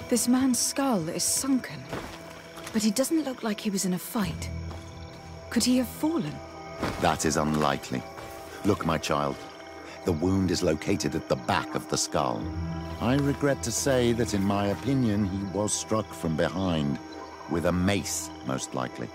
This man's skull is sunken, but he doesn't look like he was in a fight. Could he have fallen? That is unlikely. Look, my child. The wound is located at the back of the skull. I regret to say that in my opinion, he was struck from behind, with a mace, most likely.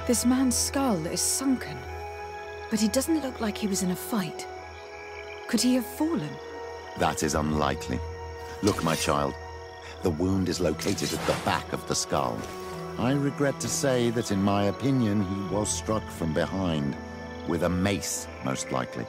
This man's skull is sunken, but he doesn't look like he was in a fight. Could he have fallen? That is unlikely. Look, my child. The wound is located at the back of the skull. I regret to say that in my opinion, he was struck from behind, with a mace, most likely.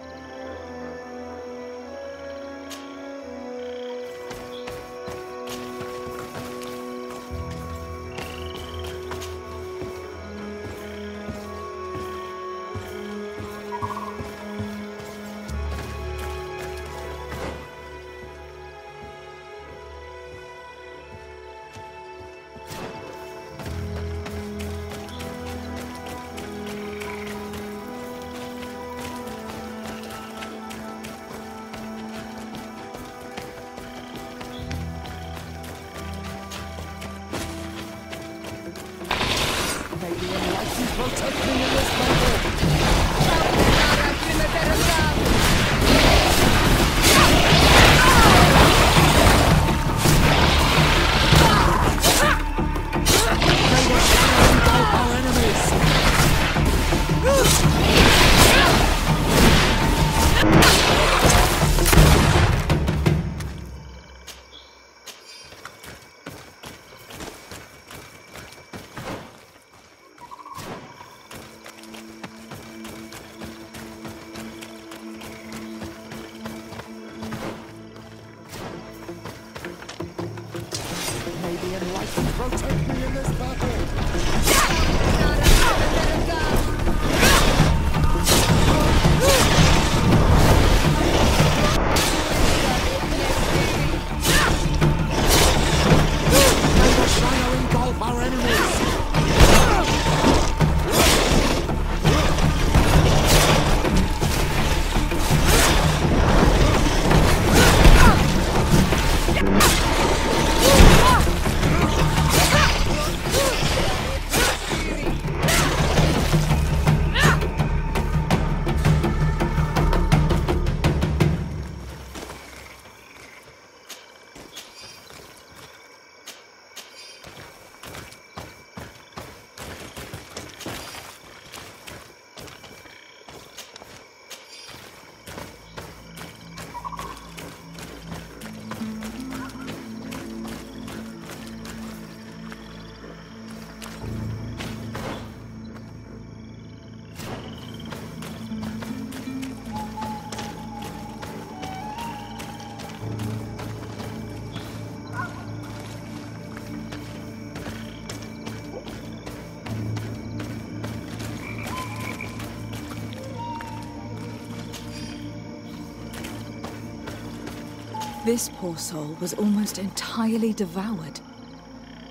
This poor soul was almost entirely devoured.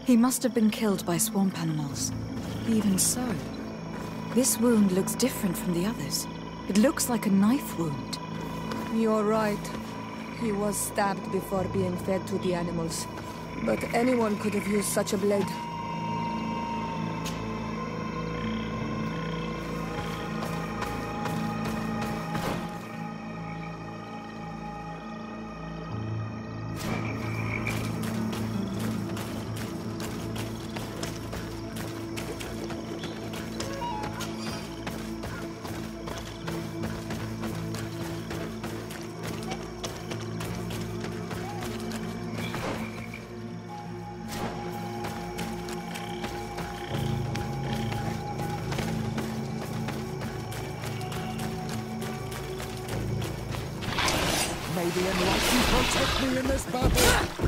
He must have been killed by swamp animals. Even so, this wound looks different from the others. It looks like a knife wound. You're right. He was stabbed before being fed to the animals. But anyone could have used such a blade. May the enlightened protect me in this battle!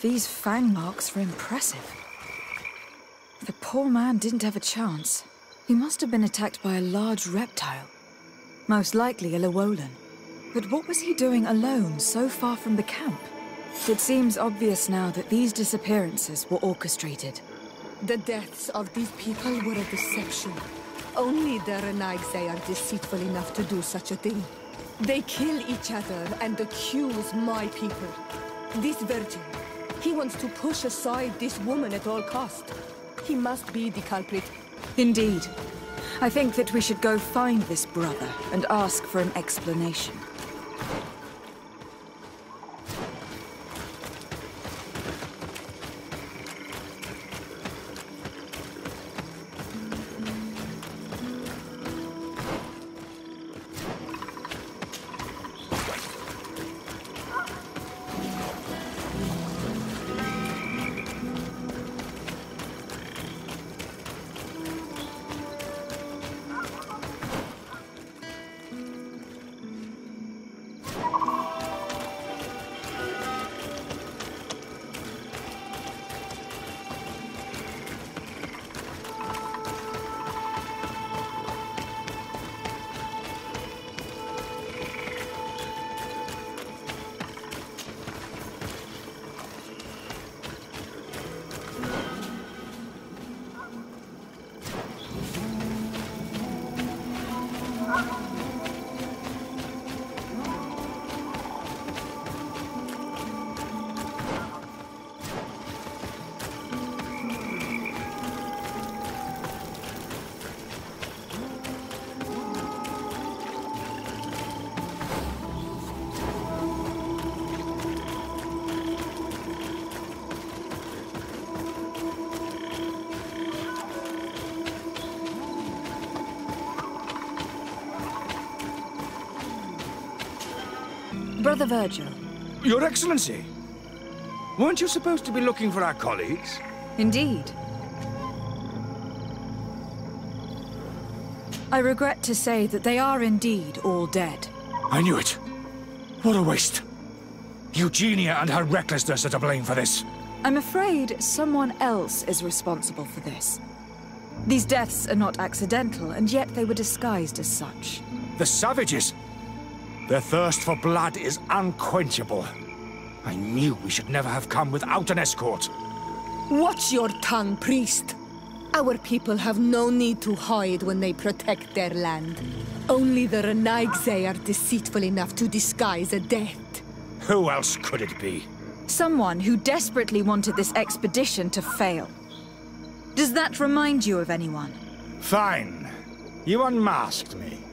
These fang marks were impressive. The poor man didn't have a chance. He must have been attacked by a large reptile. Most likely a Llewellyn. But what was he doing alone, so far from the camp? It seems obvious now that these disappearances were orchestrated. The deaths of these people were a deception. Only the Nadaig are deceitful enough to do such a thing. They kill each other and accuse my people. This Virgil, he wants to push aside this woman at all cost. He must be the culprit. Indeed. I think that we should go find this brother and ask for an explanation. Brother Virgil. Your Excellency! Weren't you supposed to be looking for our colleagues? Indeed. I regret to say that they are indeed all dead. I knew it. What a waste. Eugenia and her recklessness are to blame for this. I'm afraid someone else is responsible for this. These deaths are not accidental, and yet they were disguised as such. The savages! Their thirst for blood is unquenchable. I knew we should never have come without an escort. Watch your tongue, priest. Our people have no need to hide when they protect their land. Only the Nadaig are deceitful enough to disguise a death. Who else could it be? Someone who desperately wanted this expedition to fail. Does that remind you of anyone? Fine. You unmasked me.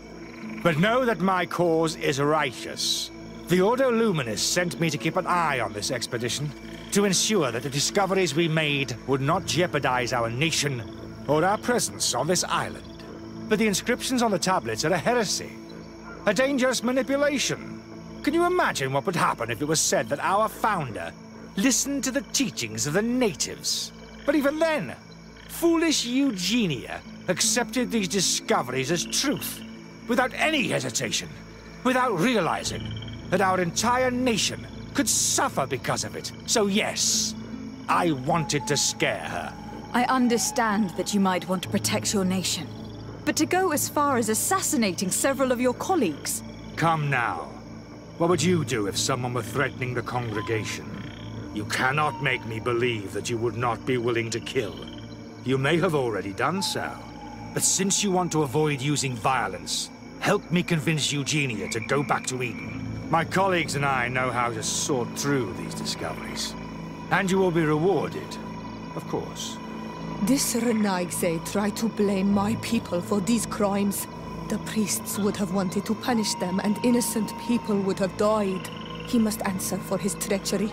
But know that my cause is righteous. The Ordo Luminis sent me to keep an eye on this expedition. to ensure that the discoveries we made would not jeopardize our nation or our presence on this island. But the inscriptions on the tablets are a heresy, a dangerous manipulation. Can you imagine what would happen if it was said that our founder listened to the teachings of the natives? But even then, foolish Eugenia accepted these discoveries as truth, without any hesitation, without realizing that our entire nation could suffer because of it. So yes, I wanted to scare her. I understand that you might want to protect your nation, but to go as far as assassinating several of your colleagues... Come now. What would you do if someone were threatening the congregation? You cannot make me believe that you would not be willing to kill. You may have already done so. But since you want to avoid using violence, help me convince Eugenia to go back to Eden. My colleagues and I know how to sort through these discoveries. And you will be rewarded, of course. This Renaigse tried to blame my people for these crimes. The priests would have wanted to punish them, and innocent people would have died. He must answer for his treachery.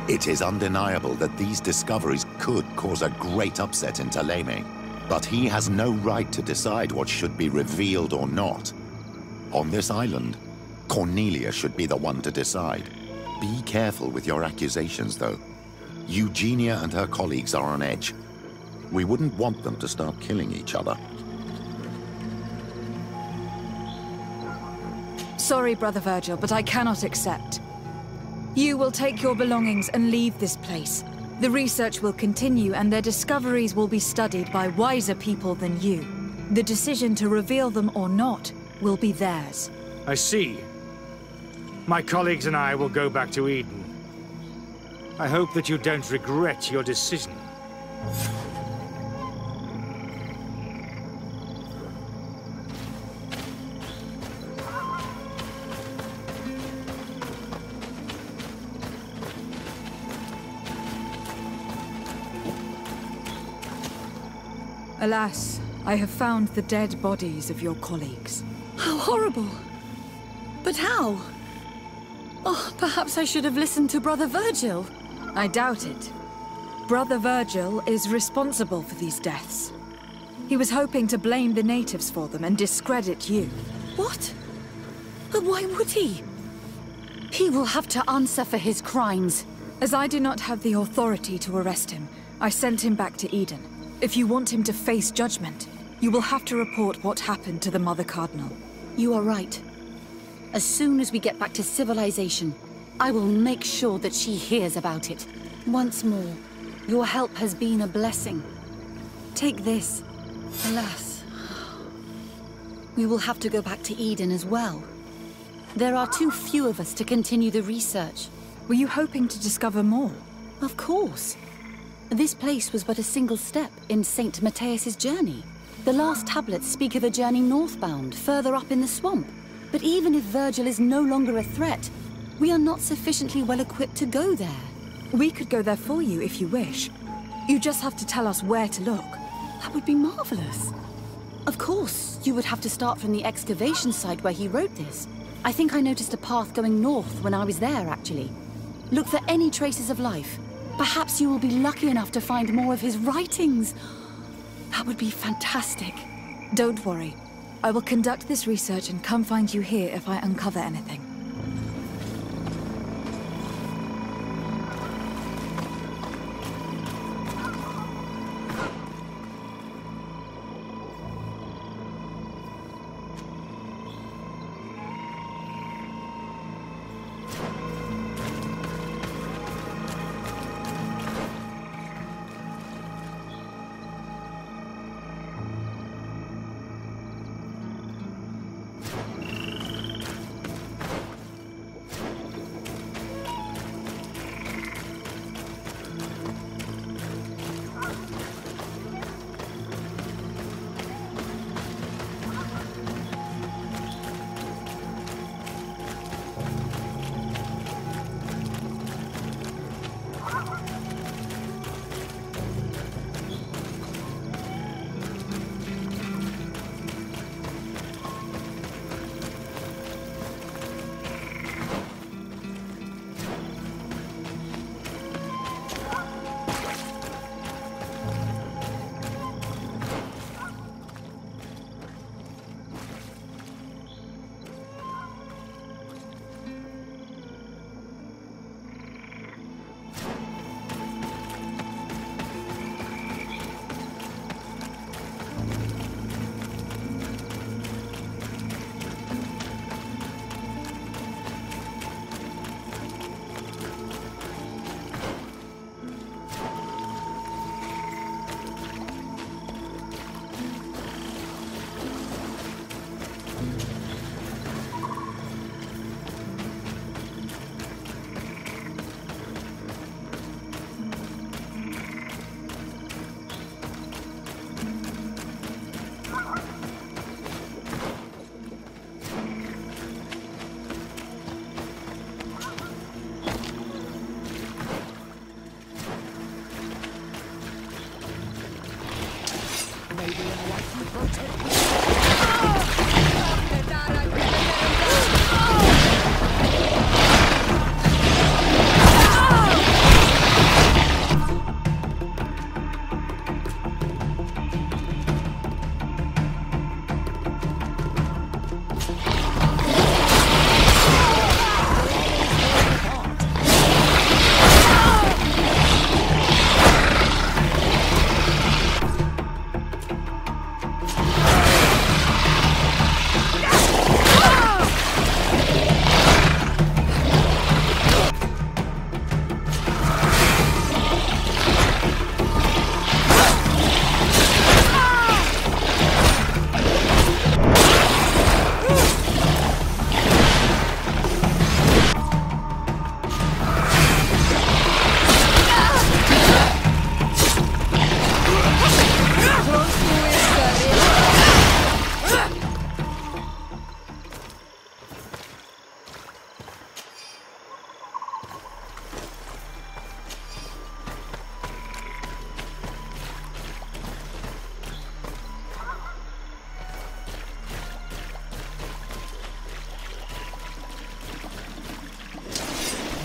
It is undeniable that these discoveries could cause a great upset in Thélème, but he has no right to decide what should be revealed or not. On this island, Cornelia should be the one to decide. Be careful with your accusations, though. Eugenia and her colleagues are on edge. We wouldn't want them to start killing each other. Sorry, Brother Virgil, but I cannot accept. You will take your belongings and leave this place. The research will continue, and their discoveries will be studied by wiser people than you. The decision to reveal them or not will be theirs. I see. My colleagues and I will go back to Eden. I hope that you don't regret your decision. Alas, I have found the dead bodies of your colleagues. How horrible! But how? Oh, perhaps I should have listened to Brother Virgil. I doubt it. Brother Virgil is responsible for these deaths. He was hoping to blame the natives for them and discredit you. What? But why would he? He will have to answer for his crimes. As I do not have the authority to arrest him, I sent him back to Eden. If you want him to face judgment, you will have to report what happened to the Mother Cardinal. You are right. As soon as we get back to civilization, I will make sure that she hears about it. Once more, your help has been a blessing. Take this. Alas, we will have to go back to Eden as well. There are too few of us to continue the research. Were you hoping to discover more? Of course. This place was but a single step in St. Matheus's journey. The last tablets speak of a journey northbound, further up in the swamp. But even if Virgil is no longer a threat, we are not sufficiently well equipped to go there. We could go there for you if you wish. You just have to tell us where to look. That would be marvelous. Of course, you would have to start from the excavation site where he wrote this. I think I noticed a path going north when I was there, actually. Look for any traces of life. Perhaps you will be lucky enough to find more of his writings. That would be fantastic. Don't worry. I will conduct this research and come find you here if I uncover anything.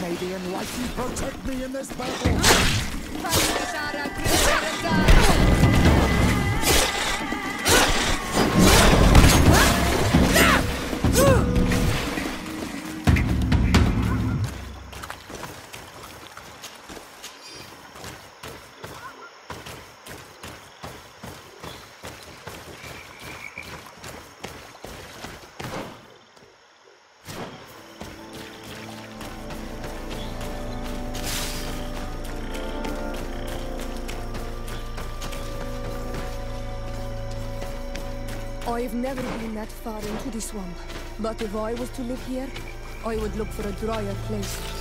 May the enlightened protect me in this battle! I've never been that far into the swamp, but if I was to live here, I would look for a drier place.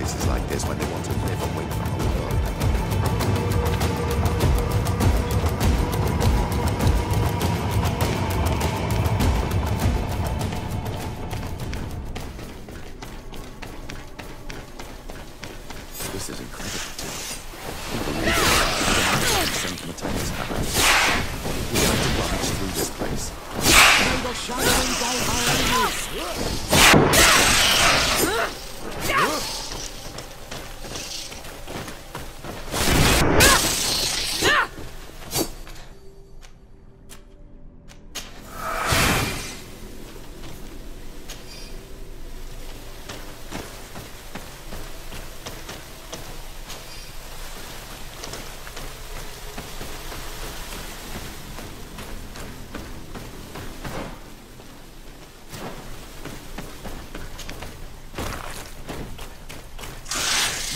places like this when they want to live away from the world. This is incredible. St. Matheus happened. We have to rummage through this place. May the shining go behind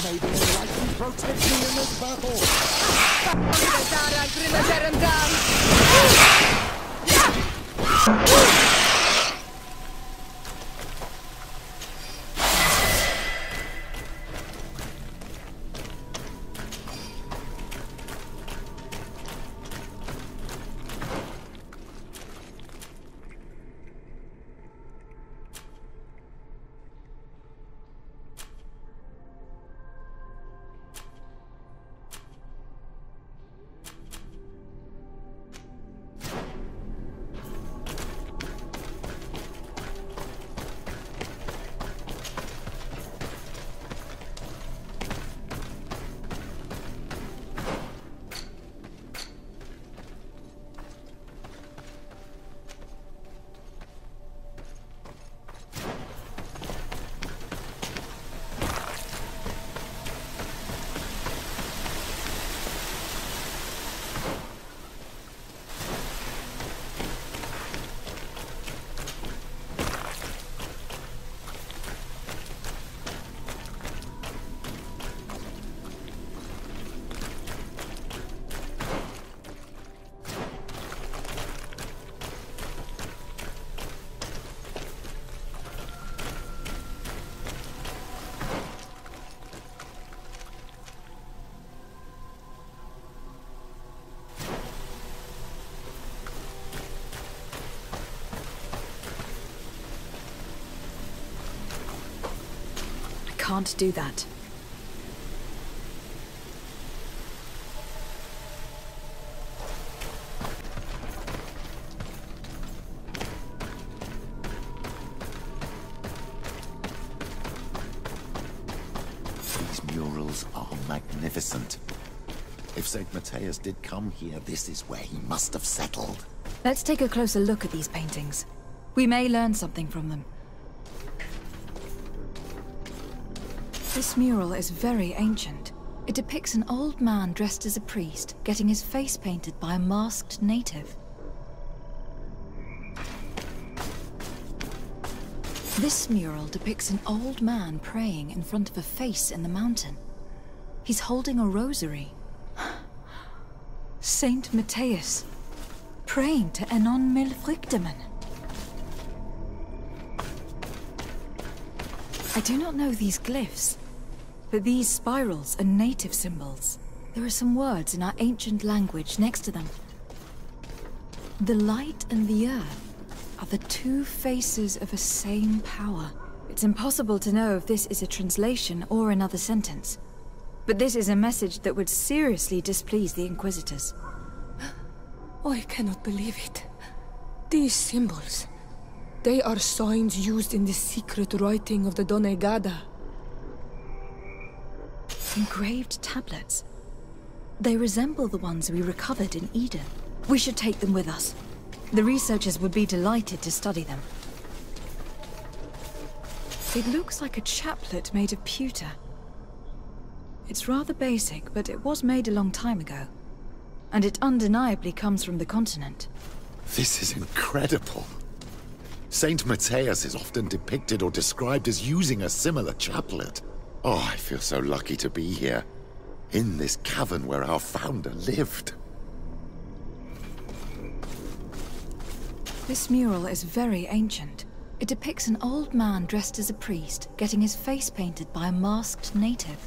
May the enlightened protect me in this battle! Can't do that. These murals are magnificent. If St. Matheus did come here, this is where he must have settled. Let's take a closer look at these paintings. We may learn something from them. This mural is very ancient. It depicts an old man dressed as a priest, getting his face painted by a masked native. This mural depicts an old man praying in front of a face in the mountain. He's holding a rosary. Saint Matheus, praying to Enon Milfrichtemen. I do not know these glyphs, but these spirals are native symbols. There are some words in our ancient language next to them. The light and the earth are the two faces of a same power. It's impossible to know if this is a translation or another sentence. But this is a message that would seriously displease the Inquisitors. I cannot believe it. These symbols, they are signs used in the secret writing of the Donegada. Engraved tablets. They resemble the ones we recovered in Eden. We should take them with us. The researchers would be delighted to study them. It looks like a chaplet made of pewter. It's rather basic, but it was made a long time ago. And it undeniably comes from the continent. This is incredible. Saint Matheus is often depicted or described as using a similar chaplet. Oh, I feel so lucky to be here, in this cavern where our founder lived. This mural is very ancient. It depicts an old man dressed as a priest, getting his face painted by a masked native.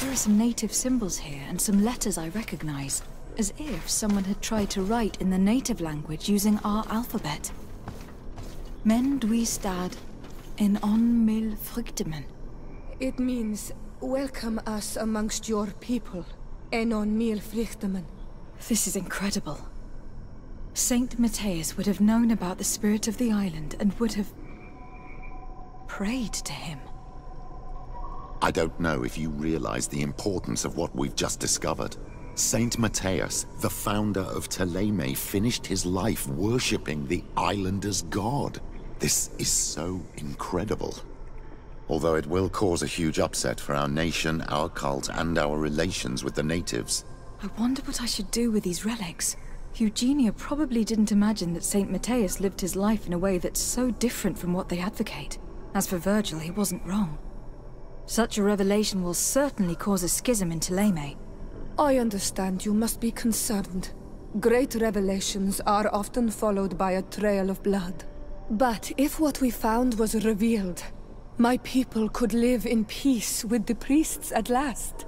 There are some native symbols here, and some letters I recognize, as if someone had tried to write in the native language using our alphabet. Men duistad en on mil fruktemen. It means, welcome us amongst your people, en on mil fruktemen. This is incredible. Saint Matheus would have known about the spirit of the island and would have prayed to him. I don't know if you realize the importance of what we've just discovered. Saint Matheus, the founder of Thélème, finished his life worshipping the islanders' god. This is so incredible. Although it will cause a huge upset for our nation, our cult, and our relations with the natives. I wonder what I should do with these relics. Eugenia probably didn't imagine that Saint Matheus lived his life in a way that's so different from what they advocate. As for Virgil, he wasn't wrong. Such a revelation will certainly cause a schism in Thélème. I understand you must be concerned. Great revelations are often followed by a trail of blood. But if what we found was revealed, my people could live in peace with the priests at last.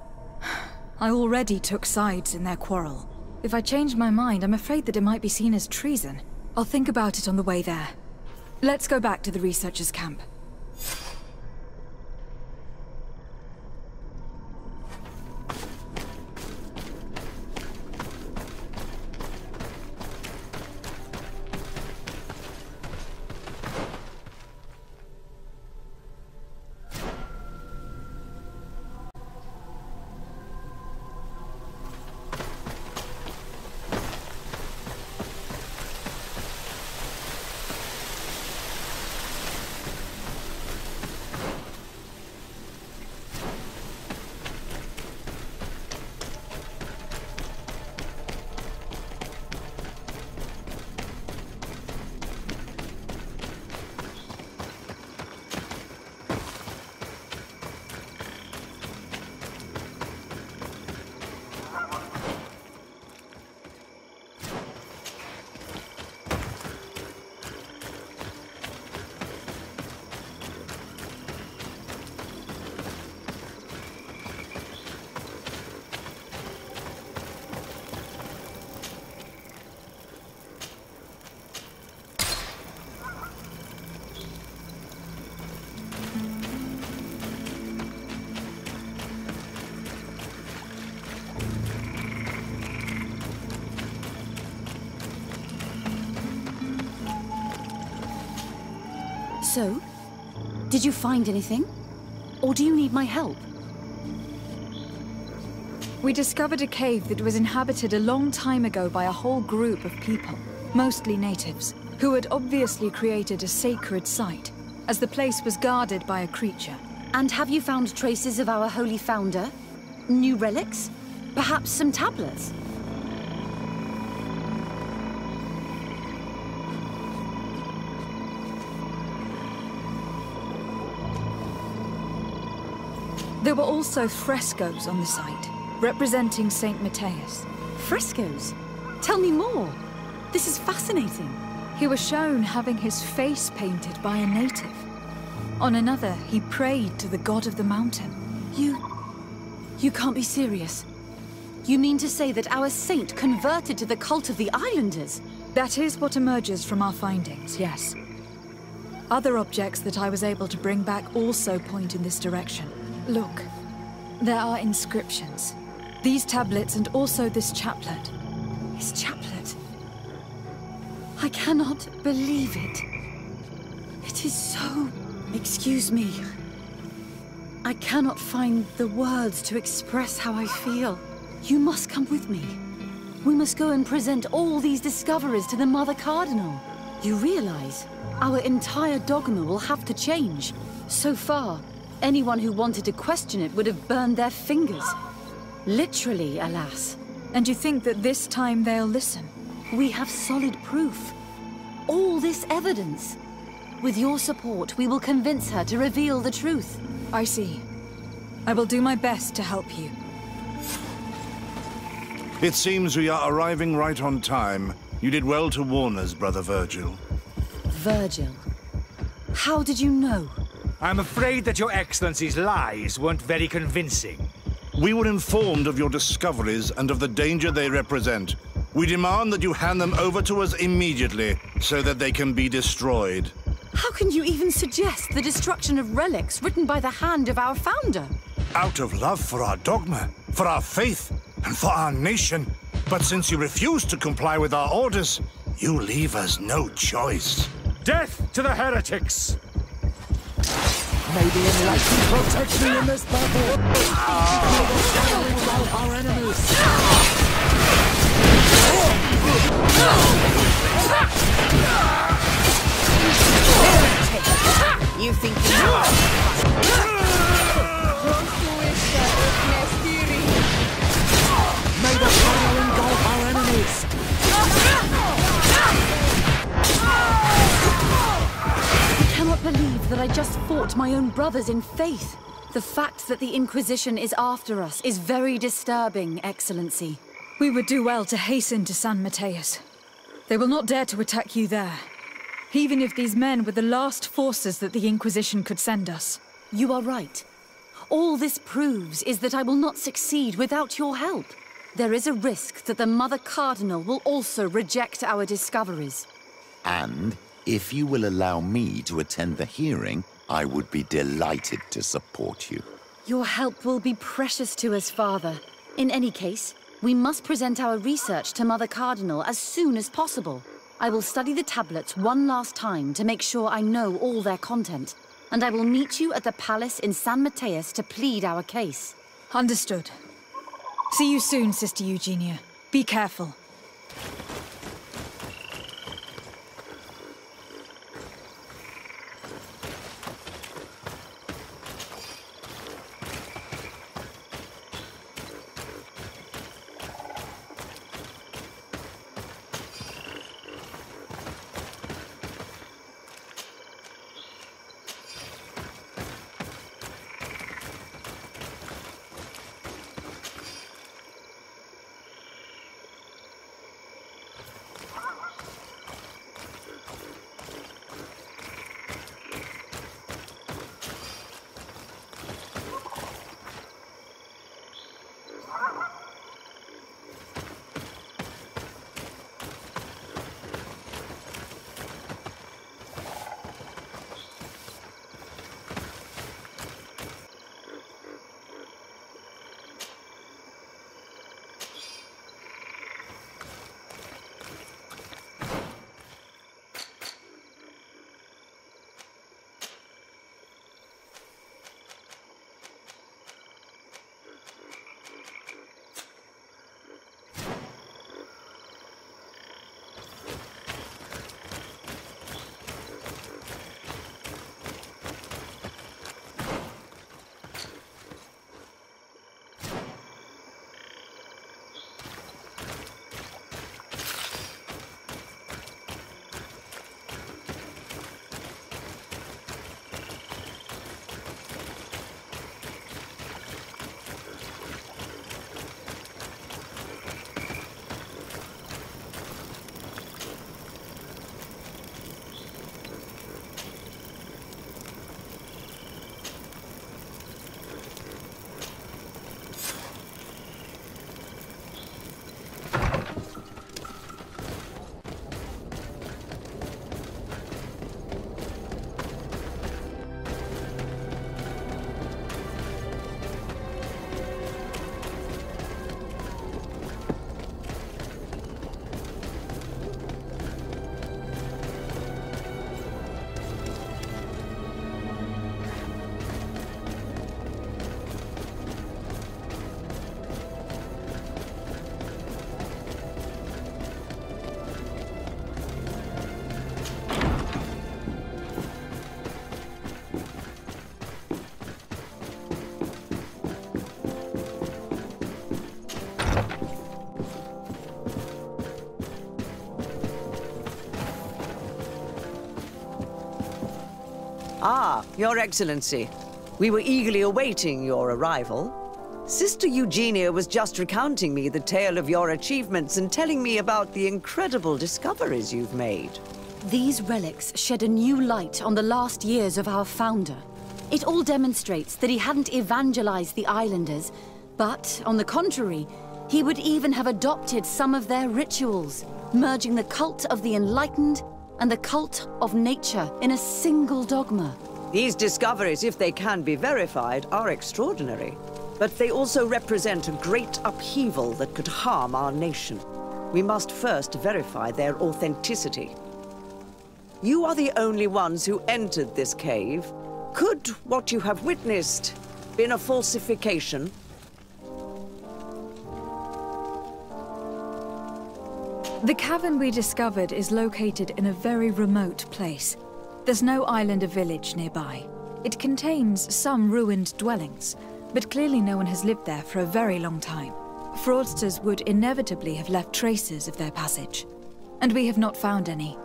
I already took sides in their quarrel. If I change my mind, I'm afraid that it might be seen as treason. I'll think about it on the way there. Let's go back to the researchers' camp. So, did you find anything? Or do you need my help? We discovered a cave that was inhabited a long time ago by a whole group of people, mostly natives, who had obviously created a sacred site, as the place was guarded by a creature. And have you found traces of our holy founder? New relics? Perhaps some tablets? There were also frescoes on the site, representing Saint Matheus. Frescoes? Tell me more. This is fascinating. He was shown having his face painted by a native. On another, he prayed to the god of the mountain. You can't be serious. You mean to say that our saint converted to the cult of the islanders? That is what emerges from our findings, yes. Other objects that I was able to bring back also point in this direction. Look, there are inscriptions. These tablets and also this chaplet. His chaplet? I cannot believe it. It is so... Excuse me. I cannot find the words to express how I feel. You must come with me. We must go and present all these discoveries to the Mother Cardinal. You realize our entire dogma will have to change. So far, anyone who wanted to question it would have burned their fingers. Literally, alas. And you think that this time they'll listen? We have solid proof. All this evidence. With your support, we will convince her to reveal the truth. I see. I will do my best to help you. It seems we are arriving right on time. You did well to warn us, Brother Virgil. Virgil? How did you know? I'm afraid that Your Excellency's lies weren't very convincing. We were informed of your discoveries and of the danger they represent. We demand that you hand them over to us immediately, so that they can be destroyed. How can you even suggest the destruction of relics written by the hand of our founder? Out of love for our dogma, for our faith, and for our nation. But since you refuse to comply with our orders, you leave us no choice. Death to the heretics! May the enlightened protect me in this battle! Our enemies! You think you are? May the fire engulf our enemies! I cannot believe that I just fought my own brothers in faith. The fact that the Inquisition is after us is very disturbing, Excellency. We would do well to hasten to San Matheus. They will not dare to attack you there. Even if these men were the last forces that the Inquisition could send us. You are right. All this proves is that I will not succeed without your help. There is a risk that the Mother Cardinal will also reject our discoveries. And if you will allow me to attend the hearing, I would be delighted to support you. Your help will be precious to us, Father. In any case, we must present our research to Mother Cardinal as soon as possible. I will study the tablets one last time to make sure I know all their content. And I will meet you at the palace in San Matheus to plead our case. Understood. See you soon, Sister Eugenia. Be careful. Ah, Your Excellency. We were eagerly awaiting your arrival. Sister Eugenia was just recounting me the tale of your achievements and telling me about the incredible discoveries you've made. These relics shed a new light on the last years of our founder. It all demonstrates that he hadn't evangelized the islanders, but, on the contrary, he would even have adopted some of their rituals, merging the cult of the enlightened and the cult of nature in a single dogma. These discoveries, if they can be verified, are extraordinary. But they also represent a great upheaval that could harm our nation. We must first verify their authenticity. You are the only ones who entered this cave. Could what you have witnessed been a falsification? The cavern we discovered is located in a very remote place. There's no island or village nearby. It contains some ruined dwellings, but clearly no one has lived there for a very long time. Fraudsters would inevitably have left traces of their passage, and we have not found any.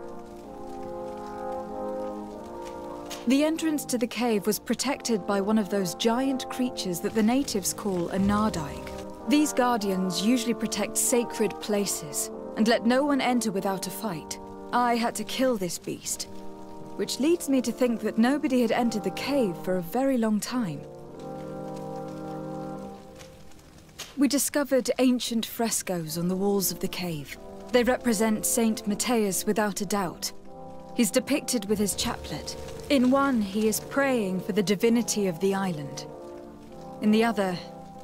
The entrance to the cave was protected by one of those giant creatures that the natives call a Nadaig. These guardians usually protect sacred places, and let no one enter without a fight. I had to kill this beast, which leads me to think that nobody had entered the cave for a very long time. We discovered ancient frescoes on the walls of the cave. They represent Saint Matheus without a doubt. He's depicted with his chaplet. In one, he is praying for the divinity of the island. In the other,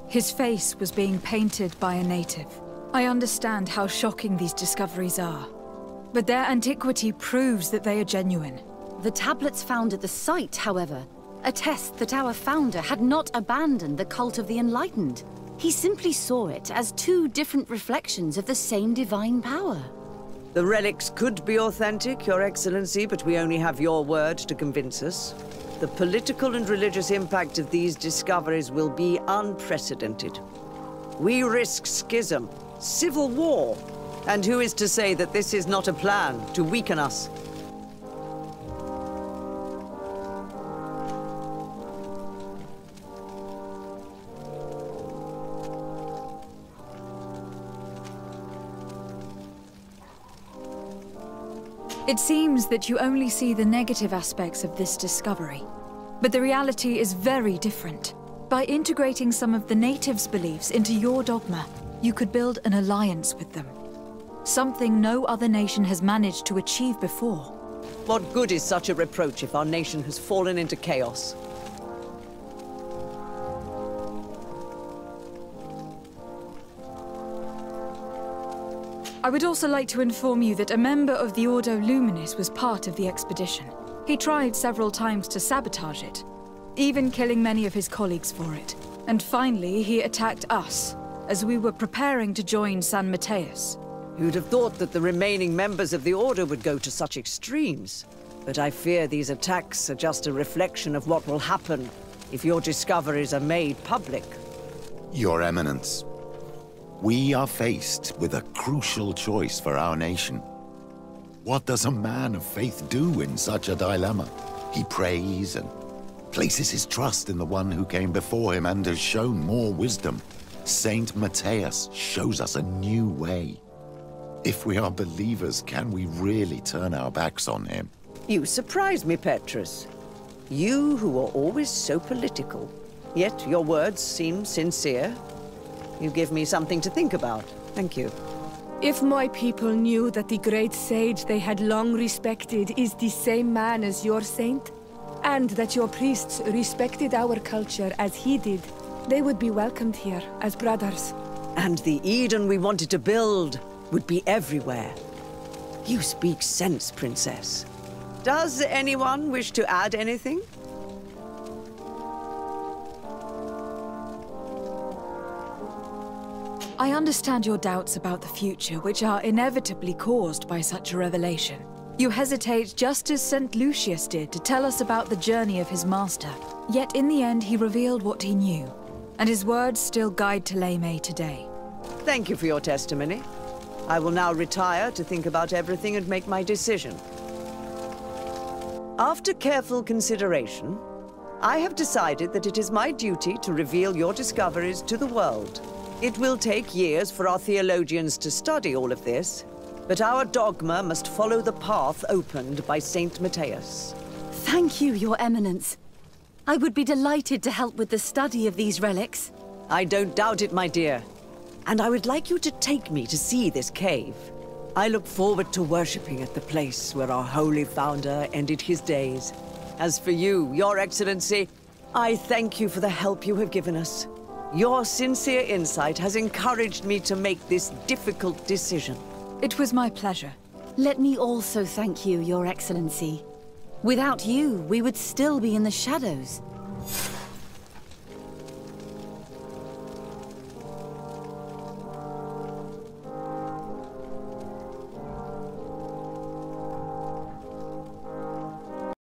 his face was being painted by a native. I understand how shocking these discoveries are, but their antiquity proves that they are genuine. The tablets found at the site, however, attest that our founder had not abandoned the cult of the enlightened. He simply saw it as two different reflections of the same divine power. The relics could be authentic, Your Excellency, but we only have your word to convince us. The political and religious impact of these discoveries will be unprecedented. We risk schism, civil war, and who is to say that this is not a plan to weaken us? It seems that you only see the negative aspects of this discovery, but the reality is very different. By integrating some of the natives' beliefs into your dogma, you could build an alliance with them. Something no other nation has managed to achieve before. What good is such a reproach if our nation has fallen into chaos? I would also like to inform you that a member of the Ordo Luminis was part of the expedition. He tried several times to sabotage it, even killing many of his colleagues for it. And finally, he attacked us, as we were preparing to join San Matheus. You'd have thought that the remaining members of the Order would go to such extremes. But I fear these attacks are just a reflection of what will happen if your discoveries are made public. Your Eminence, we are faced with a crucial choice for our nation. What does a man of faith do in such a dilemma? He prays and places his trust in the one who came before him and has shown more wisdom. Saint Matheus shows us a new way. If we are believers, can we really turn our backs on him? You surprise me, Petrus. You who are always so political, yet your words seem sincere. You give me something to think about. Thank you. If my people knew that the great sage they had long respected is the same man as your saint, and that your priests respected our culture as he did, they would be welcomed here as brothers. And the Eden we wanted to build would be everywhere. You speak sense, Princess. Does anyone wish to add anything? I understand your doubts about the future, which are inevitably caused by such a revelation. You hesitate just as St. Lucius did to tell us about the journey of his master. Yet in the end, he revealed what he knew, and his words still guide Thélème today. Thank you for your testimony. I will now retire to think about everything and make my decision. After careful consideration, I have decided that it is my duty to reveal your discoveries to the world. It will take years for our theologians to study all of this, but our dogma must follow the path opened by Saint Matheus. Thank you, Your Eminence. I would be delighted to help with the study of these relics. I don't doubt it, my dear. And I would like you to take me to see this cave. I look forward to worshipping at the place where our holy founder ended his days. As for you, Your Excellency, I thank you for the help you have given us. Your sincere insight has encouraged me to make this difficult decision. It was my pleasure. Let me also thank you, Your Excellency. Without you, we would still be in the shadows.